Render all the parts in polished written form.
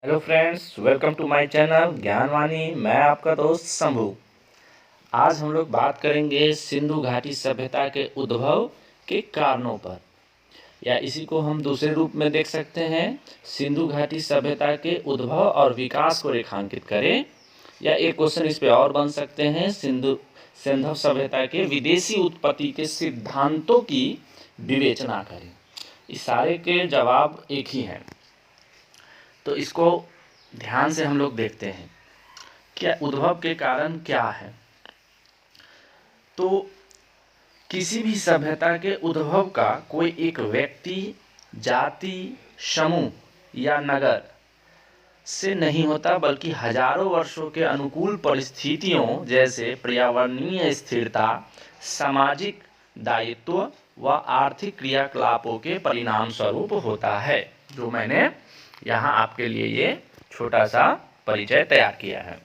Hello friends, welcome to my channel Gyanvani. मैं आपका दोस्त शंभू। आज हम लोग बात करेंगे सिंधु घाटी सभ्यता के उद्भव के कारणों पर, या इसी को हम दूसरे रूप में देख सकते हैं, सिंधु घाटी सभ्यता के उद्भव और विकास को रेखांकित करें। या एक क्वेश्चन इस पे और बन सकते हैं, सिंधु सभ्यता के विदेशी उत्पत्ति के सिद्धांतों की विवेचना करें। इस सारे के जवाब एक ही हैं, तो इसको ध्यान से हम लोग देखते हैं क्या उद्भव के कारण क्या है। तो किसी भी सभ्यता के उद्भव का कोई एक व्यक्ति, जाति, समूह या नगर से नहीं होता, बल्कि हजारों वर्षों के अनुकूल परिस्थितियों जैसे पर्यावरणीय स्थिरता, सामाजिक दायित्व व आर्थिक क्रियाकलापों के परिणाम स्वरूप होता है, जो मैंने यहाँ आपके लिए ये छोटा सा परिचय तैयार किया है।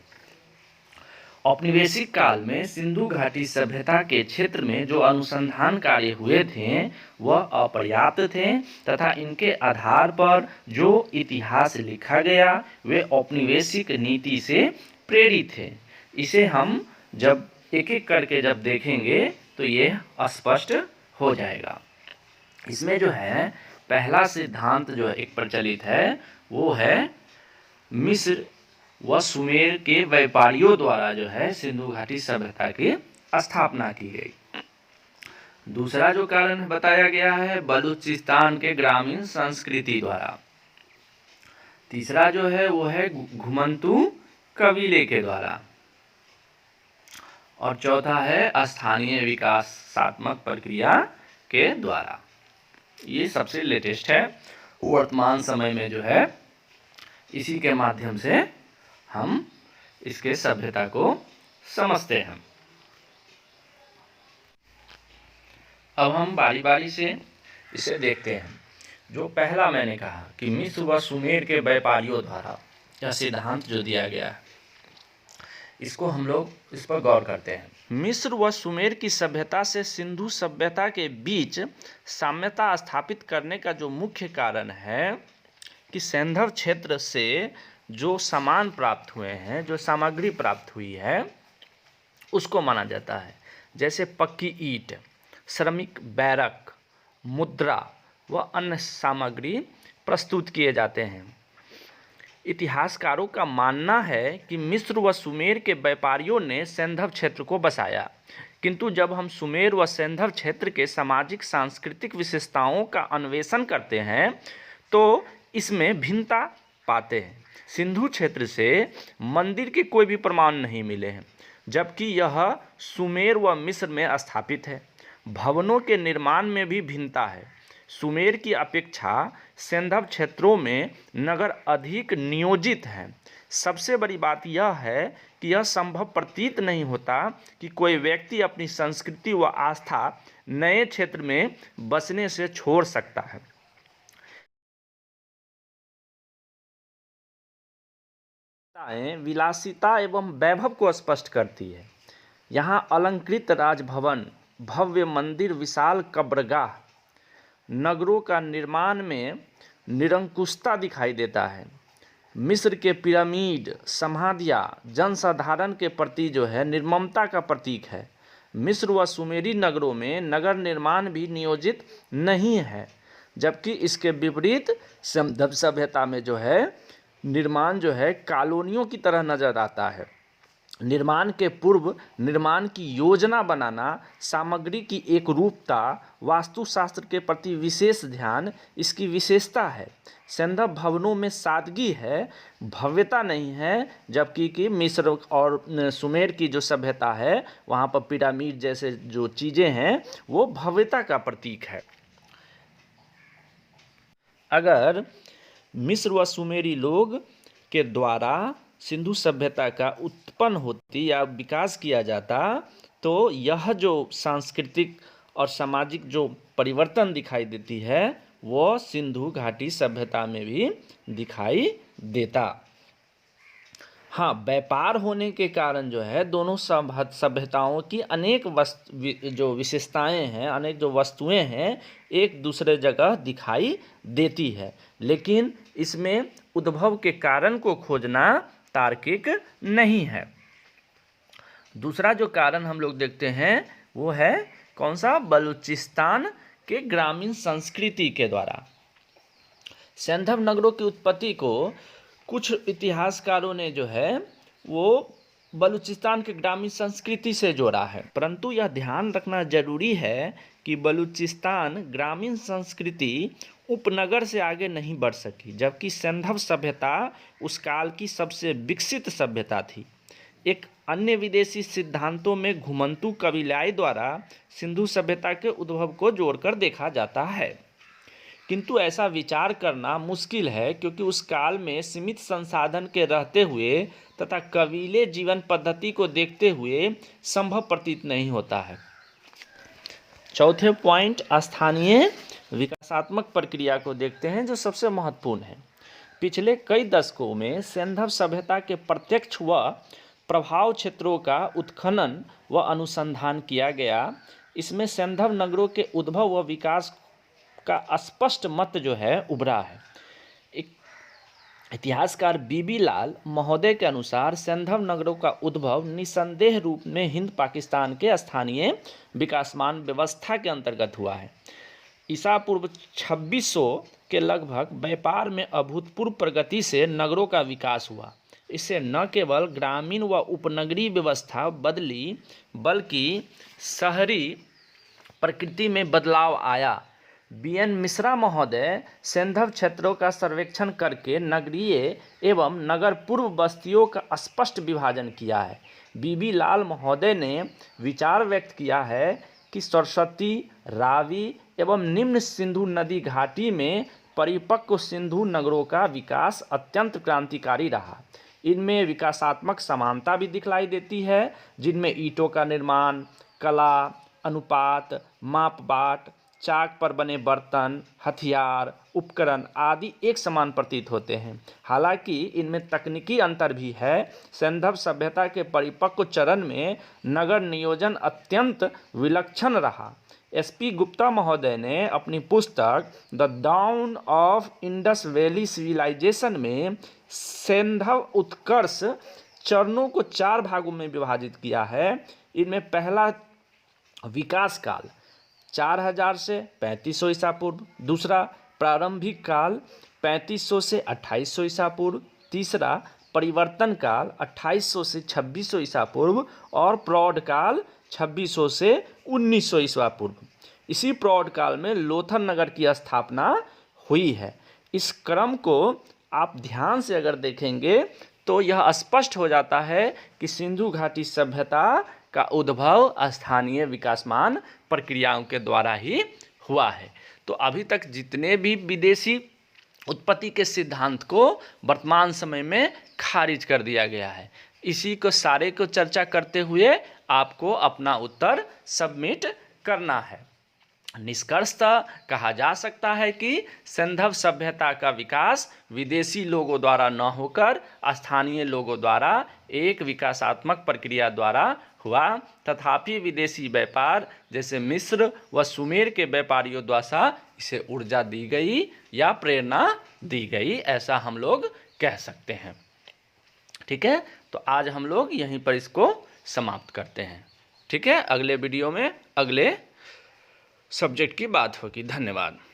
औपनिवेशिक काल में सिंधु घाटी सभ्यता के क्षेत्र में जो अनुसंधान कार्य हुए थे वह अपर्याप्त थे, तथा इनके आधार पर जो इतिहास लिखा गया वे औपनिवेशिक नीति से प्रेरित थे। इसे हम जब एक एक करके जब देखेंगे तो ये स्पष्ट हो जाएगा। इसमें जो है पहला सिद्धांत जो एक प्रचलित है वो है मिस्र व सुमेर के व्यापारियों द्वारा जो है सिंधु घाटी सभ्यता की स्थापना की गई। दूसरा जो कारण बताया गया है बलूचिस्तान के ग्रामीण संस्कृति द्वारा। तीसरा जो है वो है घुमंतू कबीले के द्वारा। और चौथा है स्थानीय विकासात्मक प्रक्रिया के द्वारा। ये सबसे लेटेस्ट है, वर्तमान समय में जो है इसी के माध्यम से हम इसके सभ्यता को समझते हैं। अब हम बारी बारी से इसे देखते हैं। जो पहला मैंने कहा कि मिस्र व सुमेर के व्यापारियों द्वारा यह सिद्धांत जो दिया गया है, इसको हम लोग इस पर गौर करते हैं। मिस्र व सुमेर की सभ्यता से सिंधु सभ्यता के बीच साम्यता स्थापित करने का जो मुख्य कारण है कि सैंधव क्षेत्र से जो सामान प्राप्त हुए हैं, जो सामग्री प्राप्त हुई है, उसको माना जाता है। जैसे पक्की ईंट, श्रमिक बैरक, मुद्रा व अन्य सामग्री प्रस्तुत किए जाते हैं। इतिहासकारों का मानना है कि मिस्र व सुमेर के व्यापारियों ने सैंधव क्षेत्र को बसाया, किंतु जब हम सुमेर व सैंधव क्षेत्र के सामाजिक सांस्कृतिक विशेषताओं का अन्वेषण करते हैं तो इसमें भिन्नता पाते हैं। सिंधु क्षेत्र से मंदिर के कोई भी प्रमाण नहीं मिले हैं, जबकि यह सुमेर व मिस्र में स्थापित है। भवनों के निर्माण में भी भिन्नता है। सुमेर की अपेक्षा सैंधव क्षेत्रों में नगर अधिक नियोजित हैं। सबसे बड़ी बात यह है कि यह संभव प्रतीत नहीं होता कि कोई व्यक्ति अपनी संस्कृति व आस्था नए क्षेत्र में बसने से छोड़ सकता है। विलासिता एवं वैभव को स्पष्ट करती है। यहाँ अलंकृत राजभवन, भव्य मंदिर, विशाल कब्रगाह, नगरों का निर्माण में निरंकुशता दिखाई देता है। मिस्र के पिरामिड, समाधियाँ जनसाधारण के प्रति जो है निर्ममता का प्रतीक है। मिस्र व सुमेरी नगरों में नगर निर्माण भी नियोजित नहीं है, जबकि इसके विपरीत सैंधव सभ्यता में जो है निर्माण जो है कॉलोनियों की तरह नजर आता है। निर्माण के पूर्व निर्माण की योजना बनाना, सामग्री की एक रूपता, वास्तुशास्त्र के प्रति विशेष ध्यान इसकी विशेषता है। सैंधव भवनों में सादगी है, भव्यता नहीं है, जबकि कि मिस्र और सुमेर की जो सभ्यता है वहाँ पर पिरामिड जैसे जो चीज़ें हैं वो भव्यता का प्रतीक है। अगर मिस्र व सुमेरी लोग के द्वारा सिंधु सभ्यता का उत्पन्न होती या विकास किया जाता तो यह जो सांस्कृतिक और सामाजिक जो परिवर्तन दिखाई देती है वो सिंधु घाटी सभ्यता में भी दिखाई देता। हाँ, व्यापार होने के कारण जो है दोनों सभ्यताओं की अनेक जो विशेषताएं हैं, अनेक जो वस्तुएं हैं एक दूसरे जगह दिखाई देती है, लेकिन इसमें उद्भव के कारण को खोजना तार्किक नहीं है। दूसरा जो कारण हम लोग देखते हैं वो है कौन सा? बलूचिस्तान के ग्रामीण संस्कृति के द्वारा। सैंधव नगरों की उत्पत्ति को कुछ इतिहासकारों ने जो है वो बलूचिस्तान के ग्रामीण संस्कृति से जोड़ा है, परंतु यह ध्यान रखना जरूरी है कि बलूचिस्तान ग्रामीण संस्कृति उपनगर से आगे नहीं बढ़ सकी, जबकि सैंधव सभ्यता उस काल की सबसे विकसित सभ्यता थी। एक अन्य विदेशी सिद्धांतों में घुमंतू कबीलाई द्वारा सिंधु सभ्यता के उद्भव को जोड़कर देखा जाता है, किंतु ऐसा विचार करना मुश्किल है क्योंकि उस काल में सीमित संसाधन के रहते हुए तथा कबीले जीवन पद्धति को देखते हुए संभव प्रतीत नहीं होता है। चौथे पॉइंट, स्थानीय विकासात्मक प्रक्रिया को देखते हैं जो सबसे महत्वपूर्ण है। पिछले कई दशकों में सैंधव सभ्यता के प्रत्यक्ष व प्रभाव क्षेत्रों का उत्खनन व अनुसंधान किया गया। इसमें सैंधव नगरों के उद्भव व विकास का स्पष्ट मत जो है उभरा है। इतिहासकार बीबी लाल महोदय के अनुसार सैंधव नगरों का उद्भव निसंदेह रूप में हिंद पाकिस्तान के स्थानीय विकासमान व्यवस्था के अंतर्गत हुआ है। ईसा पूर्व 2600 के लगभग व्यापार में अभूतपूर्व प्रगति से नगरों का विकास हुआ। इससे न केवल ग्रामीण व उपनगरीय व्यवस्था बदली बल्कि शहरी प्रकृति में बदलाव आया। बीएन मिश्रा महोदय सैंधव क्षेत्रों का सर्वेक्षण करके नगरीय एवं नगर पूर्व बस्तियों का स्पष्ट विभाजन किया है। बीबी लाल महोदय ने विचार व्यक्त किया है कि सरस्वती, रावी एवं निम्न सिंधु नदी घाटी में परिपक्व सिंधु नगरों का विकास अत्यंत क्रांतिकारी रहा। इनमें विकासात्मक समानता भी दिखलाई देती है, जिनमें ईंटों का निर्माण, कला, अनुपात, माप बाट, चाक पर बने बर्तन, हथियार, उपकरण आदि एक समान प्रतीत होते हैं। हालांकि इनमें तकनीकी अंतर भी है। सैंधव सभ्यता के परिपक्व चरण में नगर नियोजन अत्यंत विलक्षण रहा। एसपी गुप्ता महोदय ने अपनी पुस्तक the dawn of Indus valley civilisation में सैंधव उत्कर्ष चरणों को 4 भागों में विभाजित किया है। इनमें पहला विकास काल 4000 से 3500 ईसा पूर्व, दूसरा प्रारंभिक काल 3500 से 2800 ईसा पूर्व, तीसरा परिवर्तन काल 2800 से 2600 ईसा पूर्व और प्रौढ़ काल 2600 से 1900 ईसा पूर्व। इसी प्रौढ़ काल में लोथर नगर की स्थापना हुई है। इस क्रम को आप ध्यान से अगर देखेंगे तो यह स्पष्ट हो जाता है कि सिंधु घाटी सभ्यता का उद्भव स्थानीय विकासमान प्रक्रियाओं के द्वारा ही हुआ है। तो अभी तक जितने भी विदेशी उत्पत्ति के सिद्धांत को वर्तमान समय में खारिज कर दिया गया है, इसी को सारे को चर्चा करते हुए आपको अपना उत्तर सबमिट करना है। निष्कर्षतः कहा जा सकता है कि सैंधव सभ्यता का विकास विदेशी लोगों द्वारा न होकर स्थानीय लोगों द्वारा एक विकासात्मक प्रक्रिया द्वारा हुआ, तथापि विदेशी व्यापार जैसे मिस्र व सुमेर के व्यापारियों द्वारा इसे ऊर्जा दी गई या प्रेरणा दी गई, ऐसा हम लोग कह सकते हैं। ठीक है, तो आज हम लोग यहीं पर इसको समाप्त करते हैं। ठीक है, अगले वीडियो में अगले सब्जेक्ट की बात होगी। धन्यवाद।